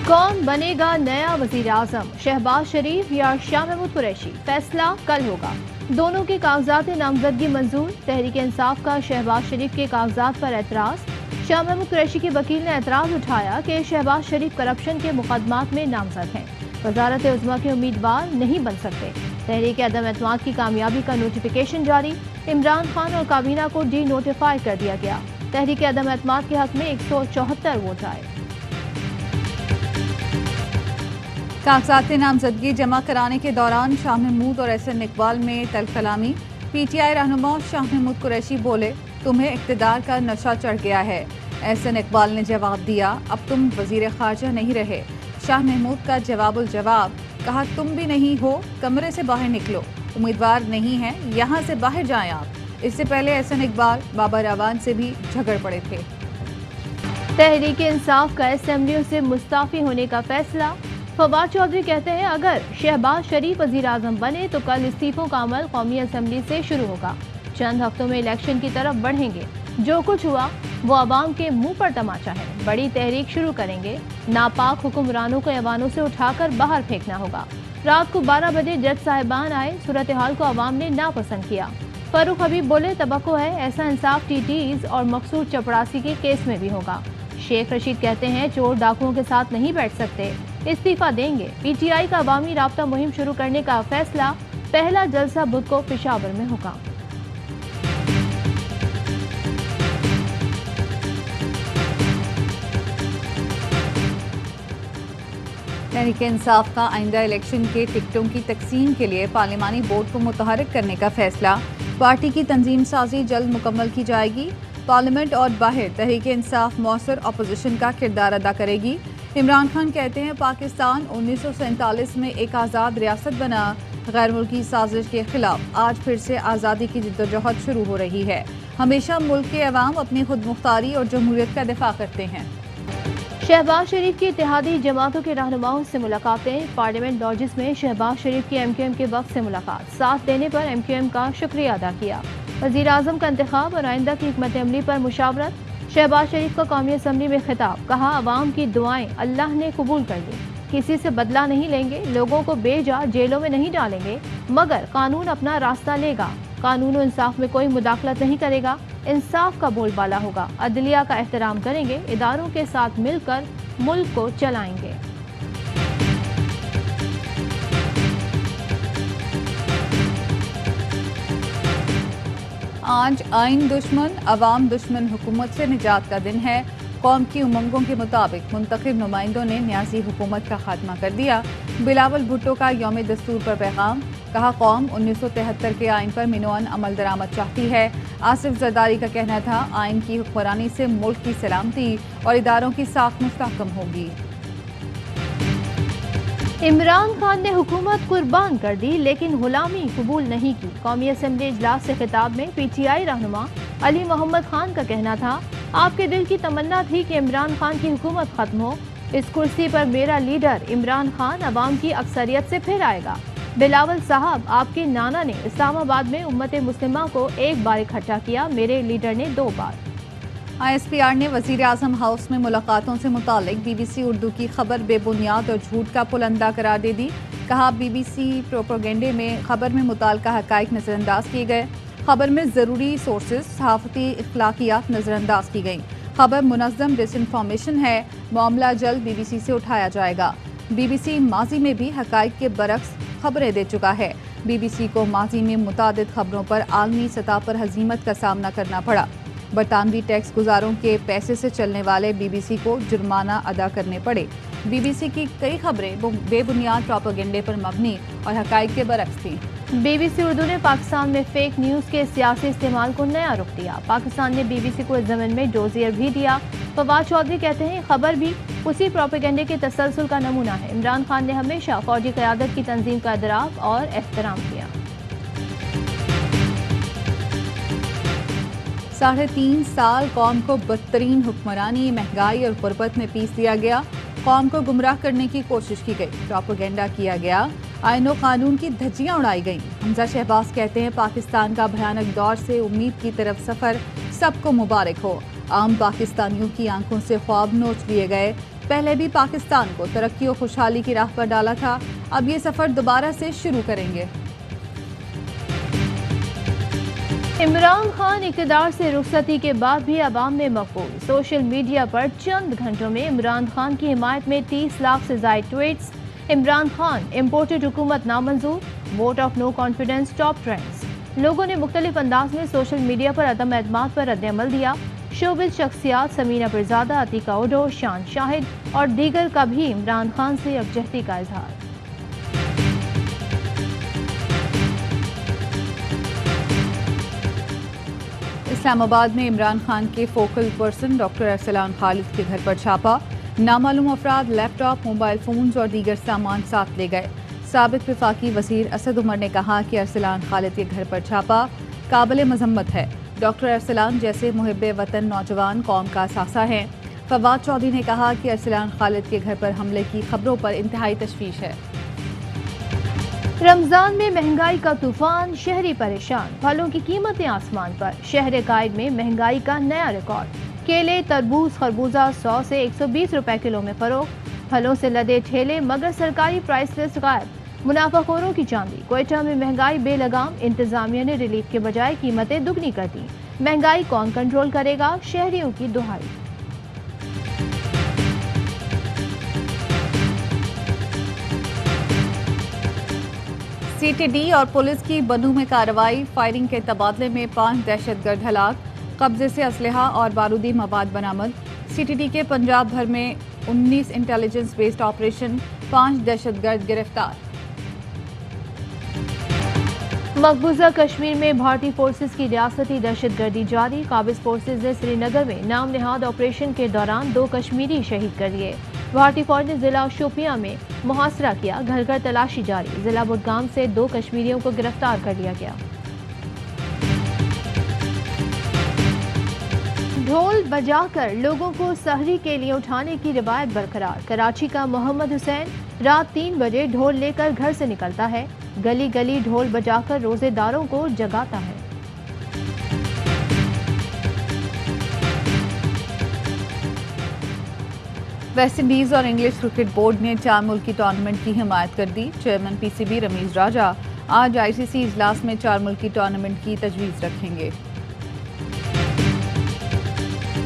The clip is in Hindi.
कौन बनेगा नया वजीर आजम, शहबाज शरीफ या शाह महमूद कुरैशी? फैसला कल होगा। दोनों के कागजात नामजदगी मंजूर। तहरीक इंसाफ का शहबाज शरीफ के कागजात पर एतराज। शाह महमूद कुरैशी के वकील ने एतराज उठाया कि शहबाज शरीफ करप्शन के मुकदमात में नामजद हैं, वजारत उज़्मा के उम्मीदवार नहीं बन सकते। तहरीक अदम एतमाद की कामयाबी का नोटिफिकेशन जारी। इमरान खान और काबीना को डी नोटिफाई कर दिया गया। तहरीक अदम एतमाद के हक में 174 वोट आए। कागजात नामजदगी जमा कराने के दौरान शाह महमूद और एहसन इकबाल में तलकलामी। पीटीआई रहनुमा शाह महमूद कुरैशी बोले, तुम्हें इक़्तिदार का नशा चढ़ गया है। एहसन इकबाल ने जवाब दिया, अब तुम वजीर खारजा नहीं रहे। शाह महमूद का जवाबुल जवाब, कहा तुम भी नहीं हो, कमरे से बाहर निकलो, उम्मीदवार नहीं है, यहाँ से बाहर जाएं आप। इससे पहले एहसन इकबाल बाबर अवान से भी झगड़ पड़े थे। तहरीक इंसाफ का असेंबलियों से मुस्ताफी होने का फैसला। फवाद चौधरी कहते हैं, अगर शहबाज शरीफ वजीर आजम बने तो कल इस्तीफों का अमल कौमी असम्बली से शुरू होगा। चंद हफ्तों में इलेक्शन की तरफ बढ़ेंगे। जो कुछ हुआ वो अवाम के मुंह पर तमाचा है। बड़ी तहरीक शुरू करेंगे। नापाक हुक्मरानों को ऐवानों से उठाकर बाहर फेंकना होगा। रात को 12 बजे जज साहिबान आए। सूरत हाल को अवाम ने नापसंद किया। फरूख हबीब बोले, तवक्को है ऐसा इंसाफ टीटीज और मकसूद चपड़ासी के केस में भी होगा। शेख रशीद कहते हैं, चोर डाकुओं के साथ नहीं बैठ सकते, इस्तीफा देंगे। पीटीआई का अवामी राब्ता मुहिम शुरू करने का फैसला। पहला जलसा बुध को पेशावर में होगा। तहरीक इंसाफ का आइंदा इलेक्शन के टिकटों की तकसीम के लिए पार्लिमानी बोर्ड को मुतहरिक करने का फैसला। पार्टी की तंजीम साजी जल्द मुकम्मल की जाएगी। पार्लियामेंट और बाहर तहरीक इंसाफ मौसर अपोजिशन का किरदार अदा करेगी। इमरान खान कहते हैं, पाकिस्तान 1947 में एक आज़ाद रियासत बना। गैर मुल्की साजिश के खिलाफ आज फिर से आज़ादी की जद्दोजहद शुरू हो रही है। हमेशा मुल्क के अवाम अपनी खुद मुख्तारी और जमहूरियत का दिफा करते हैं। शहबाज शरीफ की इत्तेहादी जमातों के रहनुमाओं से मुलाकातें। पार्लियामेंट लॉजिस में शहबाज शरीफ की एमक्यूएम के वक्त से मुलाकात। साथ देने पर एमक्यूएम का शुक्रिया अदा किया। वजीर आजम का इंतखाब और आइंदा की हिकमत अमली पर मुशावरत। शहबाज शरीफ का कौमी असम्बली में खिताब। कहा, अवाम की दुआएं अल्लाह ने कबूल कर ली। किसी से बदला नहीं लेंगे, लोगों को बेजा जेलों में नहीं डालेंगे, मगर कानून अपना रास्ता लेगा। कानून और इंसाफ में कोई मुदाखलत नहीं करेगा। इंसाफ का बोलबाला होगा। अदलिया का एहतराम करेंगे। इदारों के साथ मिलकर मुल्क को चलाएंगे। आज आइन दुश्मन अवाम दुश्मन हुकूमत से निजात का दिन है। कौम की उमंगों के मुताबिक मुंतखब नुमाइंदों ने न्यासी हुकूमत का खात्मा कर दिया। बिलावल भुट्टो का यौम दस्तूर पर पैगाम। कहा, कौम 1973 के आइन पर मिनोअन अमल दरामद चाहती है। आसिफ जरदारी का कहना था, आइन की हुक्मरानी से मुल्क की सलामती और इदारों की साख मुस्तहकम होगी। इमरान खान ने हुकूमत कुर्बान कर दी, लेकिन गुलामी कबूल नहीं की। कौमी असम्बली इजलास से खिताब में पीटीआई रहनुमा अली मोहम्मद खान का कहना था, आपके दिल की तमन्ना थी कि इमरान खान की हुकूमत खत्म हो। इस कुर्सी पर मेरा लीडर इमरान खान अवाम की अक्सरियत से फिर आएगा। बिलावल साहब, आपके नाना ने इस्लामाबाद में उम्मत मुस्लिमा को एक बार इकट्ठा किया, मेरे लीडर ने 2 बार। ISPR ने वज़ीर आज़म हाउस में मुलाकातों से मुतालिक BBC उर्दू की खबर बेबुनियाद और झूठ का पुलंदा करार दे दी। कहा, BBC प्रोपेगेंडे में खबर में मुताल्लिका हक़ाइक़ नज़रअंदाज किए गए। खबर में ज़रूरी सोर्सेज सहाफ़ती इख्लाकियात नज़रअंदाज की गई। खबर मुनज़्ज़म डिसइंफॉर्मेशन है। मामला जल्द BBC से उठाया जाएगा। BBC माजी में भी हक़ाइक़ के बरक्स खबरें दे चुका है। BBC को माजी में मुतादिद खबरों पर आलमी सतह पर हज़ीमत का सामना करना पड़ा। बरतानवी टैक्स गुजारों के पैसे से चलने वाले BBC को जुर्माना अदा करने पड़े। BBC की कई खबरें बेबुनियाद प्रोपेगेंडे पर मबनी और हक़ाइक़ के बरक्स थी। BBC उर्दू ने पाकिस्तान में फेक न्यूज़ के सियासी इस्तेमाल को नया रुख दिया। पाकिस्तान ने BBC को इस ज़मीन में डोजियर भी दिया। फवाद चौधरी कहते हैं, खबर भी उसी प्रोपेगेंडे के तसलसल का नमूना है। इमरान खान ने हमेशा फौजी क़यादत की तंजीम का इदराक और एहतराम किया। 3.5 साल कौम को बदतरीन हुक्मरानी, महंगाई और गुर्बत में पीस दिया गया। कौम को गुमराह करने की कोशिश की गई, प्रोपेगेंडा किया गया, आईनो कानून की धज्जियां उड़ाई गईं। हमजा शहबाज कहते हैं, पाकिस्तान का भयानक दौर से उम्मीद की तरफ सफर सबको मुबारक हो। आम पाकिस्तानियों की आंखों से ख्वाब नोच लिए गए। पहले भी पाकिस्तान को तरक्की और खुशहाली की राह पर डाला था, अब ये सफर दोबारा से शुरू करेंगे। इमरान खान इक़्तिदार से रुखसती के बाद भी अवाम में मकबूल। सोशल मीडिया पर चंद घंटों में इमरान खान की हिमायत में 30 लाख से ज़ायद ट्वीट्स। इमरान खान इम्पोर्टेड हुकूमत नामंजूर, vote of no confidence top trends. लोगों ने मुख्तलिफ अंदाज में सोशल मीडिया पर अदम एतमाद पर रद्द-ए-अमल दिया। शोबिज़ शख्सियात समीना पिरज़ादा, अतीका उडो, शान शाहिद और दीगर का भी इमरान खान से यकजहती का इजहार। इस्लामाबाद में इमरान खान के focal person doctor Arsalan Khalid के घर पर छापा। नामालूम अफराद लैपटॉप, मोबाइल फोन्स और दीगर सामान साथ ले गए। साबिक वफाकी वजीर असद उमर ने कहा कि अरसलान खालिद के घर पर छापा काबिल मजम्मत है। डॉक्टर अरसलान जैसे मुहिब्बे वतन नौजवान कौम का असासा हैं। फवाद चौधरी ने कहा कि अरसलान खालिद के घर पर हमले की खबरों पर इंतहाई तशवीश है। रमजान में महंगाई का तूफान, शहरी परेशान, फलों की कीमतें आसमान पर। शहर कायद में महंगाई का नया रिकॉर्ड। केले, तरबूज, खरबूजा 100 से 120 रुपए किलो में फरोख्त। फलों से लदे ठेले मगर सरकारी प्राइस लिस्ट गायब। मुनाफाखोरों की चांदी। क्वेटा में महंगाई बेलगाम, इंतजामिया ने रिलीफ के बजाय कीमतें दुगनी कर दी। महंगाई कौन कंट्रोल करेगा, शहरियों की दुहाई। सीटीडी और पुलिस की बनू में कार्रवाई। फायरिंग के तबादले में 5 दहशतगर्द हलाक। कब्जे से असलहा और बारूदी मवाद बरामद। सीटीडी के पंजाब भर में 19 इंटेलिजेंस बेस्ड ऑपरेशन, 5 दहशतगर्द गिरफ्तार। मकबूजा कश्मीर में भारतीय फोर्सेज की रियासती दहशतगर्दी जारी। काबिज फोर्सेज ने श्रीनगर में नाम निहाद ऑपरेशन के दौरान 2 कश्मीरी शहीद कर दिए। भारतीय फौज ने जिला शोपियां में मुहासरा किया। घर घर तलाशी जारी। जिला बुडगाम से 2 कश्मीरियों को गिरफ्तार कर लिया गया। ढोल बजाकर लोगों को सहरी के लिए उठाने की रिवायत बरकरार। कराची का मोहम्मद हुसैन रात 3 बजे ढोल लेकर घर से निकलता है। गली गली ढोल बजाकर रोजेदारों को जगाता है। वेस्टइंडीज और इंग्लिश क्रिकेट बोर्ड ने 4 मुल्की टूर्नामेंट की हिमायत कर दी। चेयरमैन पीसीबी रमीज राजा आज आईसीसी इजलास में 4 मुल्की टूर्नामेंट की तजवीज़ रखेंगे।